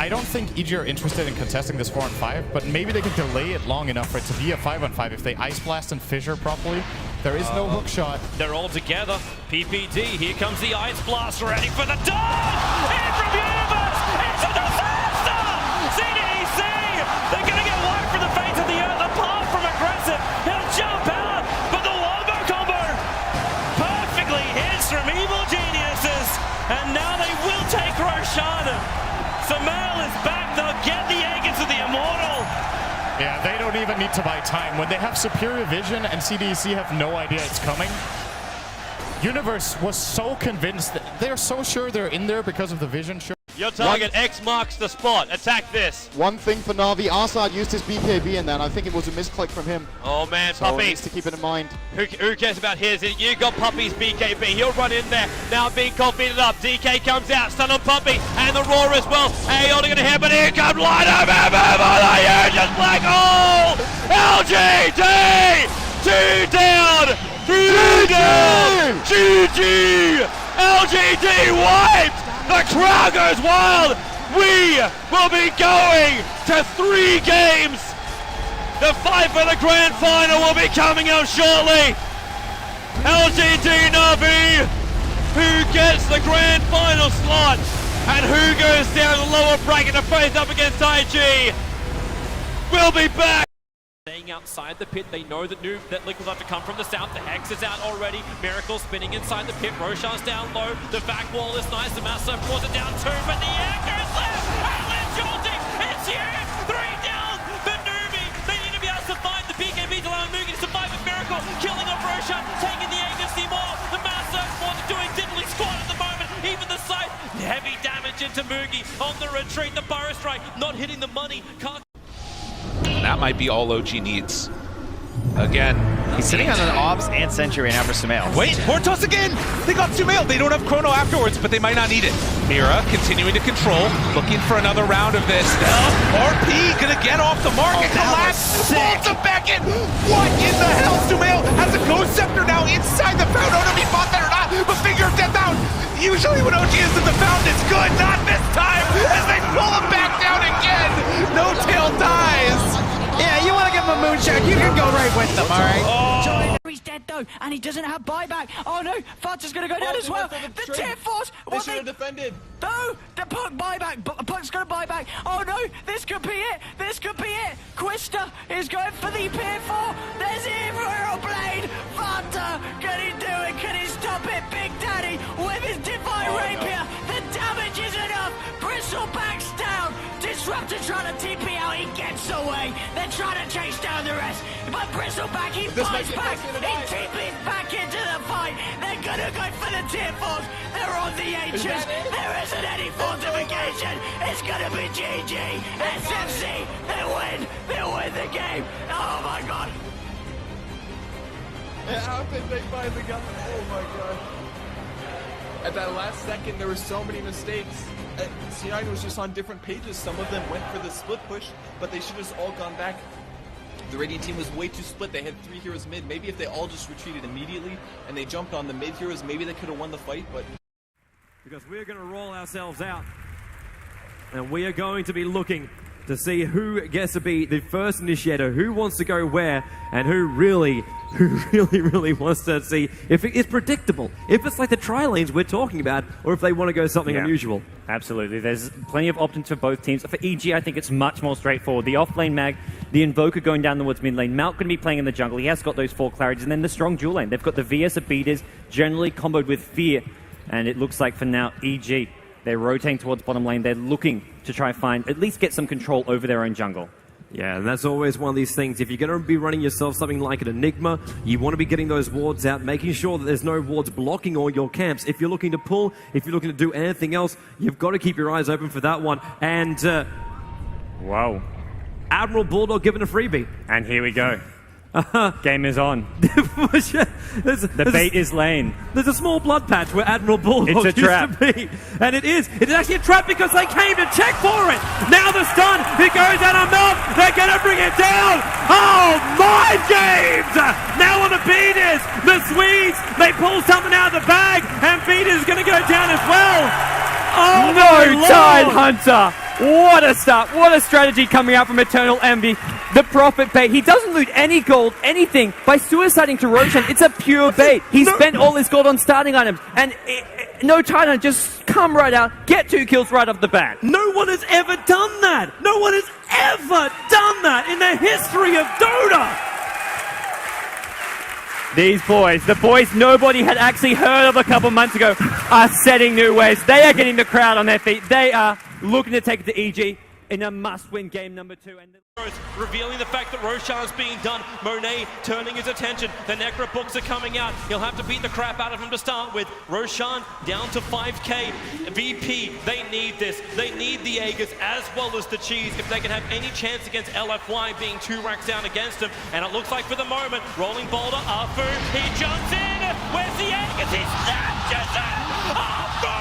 I don't think EG are interested in contesting this 4-on-5, but maybe they can delay it long enough for it to be a 5-on-5 if they Ice Blast and Fissure properly. There is no hook shot. They're all together. PPD, here comes the Ice Blast, ready for the dive! In from Universe! It's a disaster! CDEC! They're gonna get wiped from the face of the earth, apart from aggressive. He'll jump out, but the wombo combo perfectly hits from Evil Geniuses, and now they will take Roshan. Samael is back, they'll get the egg into the Immortal. Yeah, they don't even need to buy time. When they have superior vision and CDEC have no idea it's coming, Universe was so convinced that they're so sure they're in there because of the vision. Your target, X marks the spot. Attack this. One thing for Na'Vi, Arsad used his BKB and then I think it was a misclick from him. Oh man, so Puppy. needs to keep it in mind. Who cares about his? You got Puppy's BKB. He'll run in there. Now being confident up. DK comes out. Stun on Puppy. And the Roar as well. Hey, only going to hit, but here comes Light of just black hole! LGD! 2 down! 3 down! GG! LGD wiped! The crowd goes wild! We will be going to 3 games! The fight for the grand final will be coming out shortly! LGD Na'Vi, who gets the grand final slot, and who goes down the lower bracket to face up against IG? We'll be back! Staying outside the pit, they know that Liquid's have to come from the south. The Hex is out already. Miracle spinning inside the pit. Roshan's down low. The back wall is nice. The Massa brought it down too, but the anchor is left. And Lynch ulting. It's here. 3 down for Nubi. They need to be able to survive. The BKB's allowing Mugi to survive with Miracle. Killing off Roshan. Taking the agency more. The Massa wants doing diddly squat at the moment. Even the side. Heavy damage into Mugi. On the retreat. The Burrow Strike not hitting the money. Can't. That might be all OG needs. Again. He's sitting on an Obs and Sentry right now for Samael. Wait, Hortos again! They got Samael. They don't have Chrono afterwards, but they might not need it. Mira continuing to control, looking for another round of this. RP gonna get off the mark and collapse. Bolts him back in. What in the hell? Samael has a Ghost Scepter now inside the fountain. I don't know if he fought that or not, but Finger of Death out. Usually when OG is in the fountain, it's good. Not this time, as they pull him back down again. No Tail dies. Yeah, you want to give him a moonshot, you can go right with them, alright? Oh. He's dead though, and he doesn't have buyback. Oh no, Fudge is going to go down as well. The Tier Force! They should have defended. No, the Puck buyback. Puck's going to buy back. Oh no, this could be it. This could be it. Quista is going for the Tier 4. There's Emerald Blade. Vanta, can he do it? Can he stop it? Big Daddy with his Divine Rapier. The damage is enough. Bristleback's down. Disruptor trying to TP out, he gets away. They're trying to chase down the rest. But Bristleback, he fights back. He TP's back into the fight. They're gonna go for the Tier 4s. They're on the Ancients. There isn't any fortification. It's gonna be GG. SFC, they win. They win the game. Oh my god. How did they finally got it? Oh my god. At that last second, there were so many mistakes. C9 was just on different pages. Some of them went for the split push, but they should have just all gone back. The Radiant team was way too split. They had 3 heroes mid. Maybe if they all just retreated immediately and they jumped on the mid heroes, maybe they could have won the fight, but... Because we're going to roll ourselves out. And we are going to be looking to see who gets to be the first initiator, who wants to go where, and who really wants to see if it is predictable, if it's like the tri-lanes we're talking about, or if they want to go something unusual. Absolutely. There's plenty of options for both teams. For EG, I think it's much more straightforward. The off-lane mag, the Invoker going down towards mid lane, Malk going to be playing in the jungle. He has got those 4 clarities, and then the strong dual lane. They've got the VS of beaters, generally comboed with Fear, and it looks like for now, EG, they're rotating towards bottom lane. They're looking to try find, at least get some control over their own jungle. Yeah, and that's always one of these things. If you're going to be running yourself something like an Enigma, you want to be getting those wards out, making sure that there's no wards blocking all your camps. If you're looking to pull, if you're looking to do anything else, you've got to keep your eyes open for that one. And, wow. Admiral Bulldog given a freebie. And here we go. Game is on. The bait is laying. There's a small blood patch where Admiral Bulldog used to be. And it is. It is actually a trap because they came to check for it. Now the stun. It goes out on Melt. They're going to bring it down. Oh, mind games. Now on the beaters. The Swedes. They pull something out of the bag. And beaters is going to go down as well. Oh, No Tide Hunter! What a start. What a strategy coming out from Eternal Envy. The Prophet bait. He doesn't loot any gold, anything. By suiciding to Roshan, it's a pure bait. He spent all his gold on starting items. And no Tide Hunter, just come right out, get 2 kills right off the bat. No one has ever done that. No one has ever done that in the history of Dota. These boys, the boys nobody had actually heard of a couple months ago, are setting new ways. They are getting the crowd on their feet. They are looking to take it to EG in a must-win game number 2. And revealing the fact that Roshan's being done. Monet turning his attention. The Necro books are coming out. He'll have to beat the crap out of him to start with. Roshan down to 5k. VP, they need this. They need the Aegis as well as the cheese if they can have any chance against LFY being 2 racks down against him. And it looks like for the moment, rolling boulder, Arfu, he jumps in. Where's the Aegis? He snatches it. Arfu,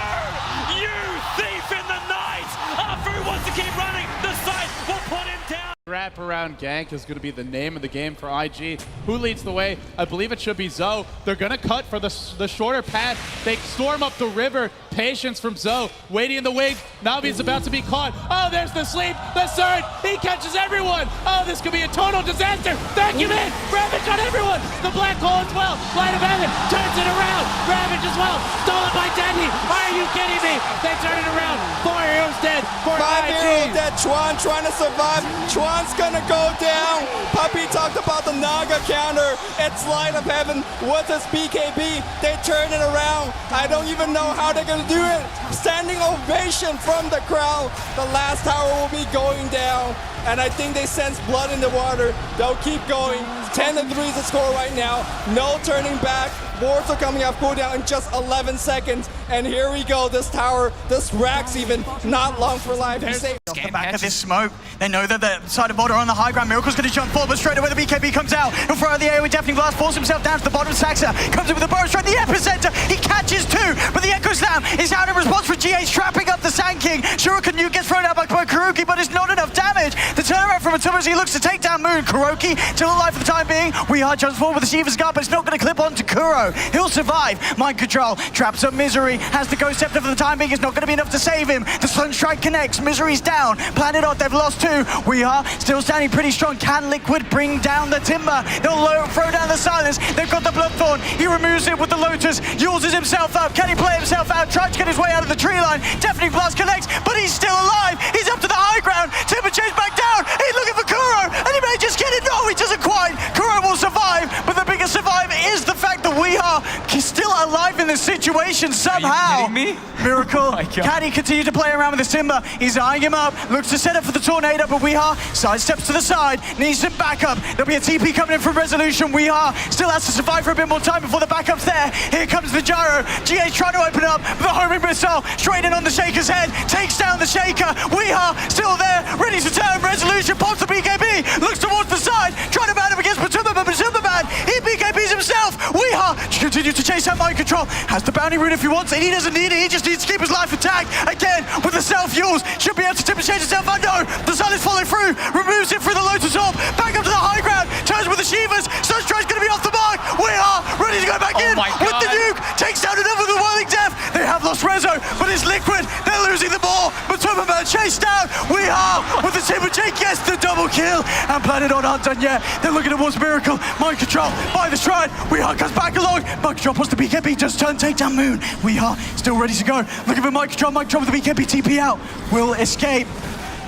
you thief in the night. Arfu wants to keep running. The site will put him down. Wrap around gank is going to be the name of the game for IG. Who leads the way? I believe it should be Zoe. They're going to cut for the shorter path. They storm up the river. Patience from Zoe. Waiting in the wings. Navi's about to be caught. Oh, there's the sleep. The surge. He catches everyone. Oh, this could be a total disaster. Vacuum in. Ravage on everyone. The black hole as well. Light of heaven turns it around. Ravage as well. Stolen by Deadly. Are you kidding me? They turn it around. 4 heroes dead for 5 heroes IG. dead. Chuan trying to survive. Chuan's gonna go down. Puppy talked about the Naga counter. It's Light of Heaven with his BKB. They turn it around. I don't even know how they're gonna do it. Standing ovation from the crowd. The last tower will be going down. And I think they sense blood in the water. They'll keep going. 10-3 is the score right now. No turning back. Wards are coming off cooldown in just 11 seconds. And here we go. This tower, this rack's even not long for life. Off the back of this smoke, they know that the side of bot are on the high ground. Miracle's going to jump forward, but straight away the BKB comes out. He'll throw out the air with Deafening Blast, force himself down to the bottom. Saxa comes in with a burrow strike, the epicenter. He catches 2, but the Echo Slam is out in response for GH, trapping up the Sand King. Shuriken Nuke gets thrown out by Kuroki, but it's not enough damage. The turnaround from Atomo as he looks to take down Moon. Kuroki still alive for the time being. We are jumps forward with the Shiva's Guard, but it's not going to clip onto Kuro. He'll survive. Mind Control traps up Misery. Has the Ghost Scepter for the time being. It's not going to be enough to save him. The Sunstrike connects. Misery's down. Planet Odd, they've lost 2. We are still standing pretty strong. Can Liquid bring down the Timber? They'll throw down the Silence. They've got the Bloodthorn. He removes it with the Lotus. Uses himself up. Can he play himself out? Tries to get his way out of the tree line. Deafening Blast connects, but he's still alive. He's up to the high ground. Timber chased back down. He's looking for Kuro, and he may just get it. No, he doesn't quite. Kuro will survive, but the biggest survive is the fact that we are still alive in this situation somehow. Are you kidding me? Miracle. Can he continue to play around with his Timber? He's eyeing him up. Looks to set up for the Tornado, but Weeha sidesteps to the side. Needs some backup. There'll be a TP coming in from Resolution. Weeha still has to survive for a bit more time before the backup's there. Here comes the Gyro. GH trying to open up the homing missile. Straight in on the Shaker's head. Takes down the Shaker. Weeha still there. Ready to turn. Resolution pops the BKB. Looks towards the side. Trying to man him against Batumba, but Batumba he BKBs himself. Weeha continues to chase out Mind Control. Has the bounty rune if he wants it. He doesn't need it. He just needs to keep his life intact. Again, with the self-fuels. Should be able to tip and change himself. I know. The sun is following through. Removes it through the Lotus Orb. Back up to the high ground. Turns with the Shivas. Sunstrike's going to be off the mark. We are ready to go back in with the nuke. Takes down another with the Whirling Death. They have lost Rezo, but it's Liquid. They're losing the ball. But Superman chased down. We are with the Timber Jake gets the double kill. And Planet Odd aren't done yet. They're looking towards Miracle. Mind Control by the Shrine. We are comes back along. Mind Control wants the BKB. Just turn, take down Moon. We are still ready to go. Looking for Mind Control. Mind Control with the BKB TP out. Will escape.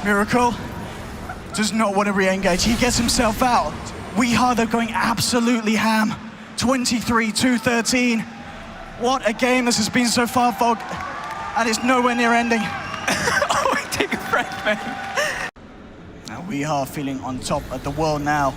Miracle does not want to re-engage. He gets himself out. We are though going absolutely ham. 23-13. What a game this has been so far, Fog. And it's nowhere near ending. Oh, take a breath, man. Now we are feeling on top of the world now.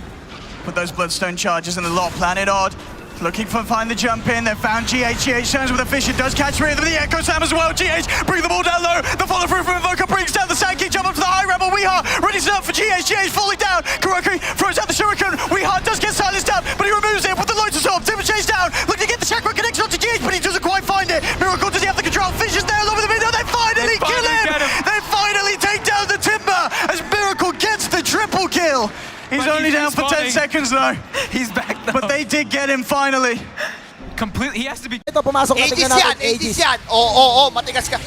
Put those Bloodstone charges in the lot. Planet Odd looking for find the jump in. They found GH. GH turns with a fish. It does catch three of them. The Echo Slam as well. GH bring them all down low. The follow through from Invoker brings down the Sand King. Jump up to the high rebel. Weeha ready set up for GH. GH falling down. Kuroki throws out the Shuriken. Weeha does get silenced up, but he removes it with the Lotus Orb. Timber chase down. Looking to get the chakra connection onto GH, but he doesn't quite find it. Miracle, does he have the control? Fish is there along with the video. They finally kill him. They finally take down the Timber as Miracle gets the triple kill. He's only down for 10 seconds though. He's back though. But they did get him finally. completely, he has to be... Ito, pumasok na tingnan natin. Aegis yan. Oo, matigas ka.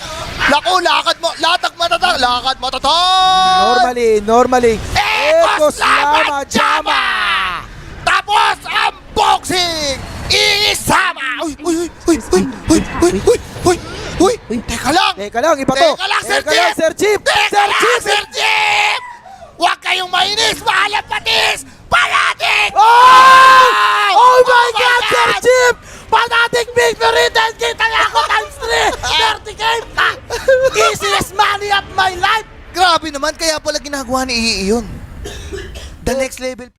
Naku, lakad mo tatak. Normally. Ekos Lama Jama! Tapos ang boxing! Isama! Uy! Teka lang, iba to. Sir Chief! Huwag kayong mainis, mahal ang patis! Panatik! Oh my God, Sir Chief! Panatik victory! 10K tayo ako times 3! 30K! Easiest money of my life! Grabe naman, kaya pala ginagawa ni Ii yun. The next level.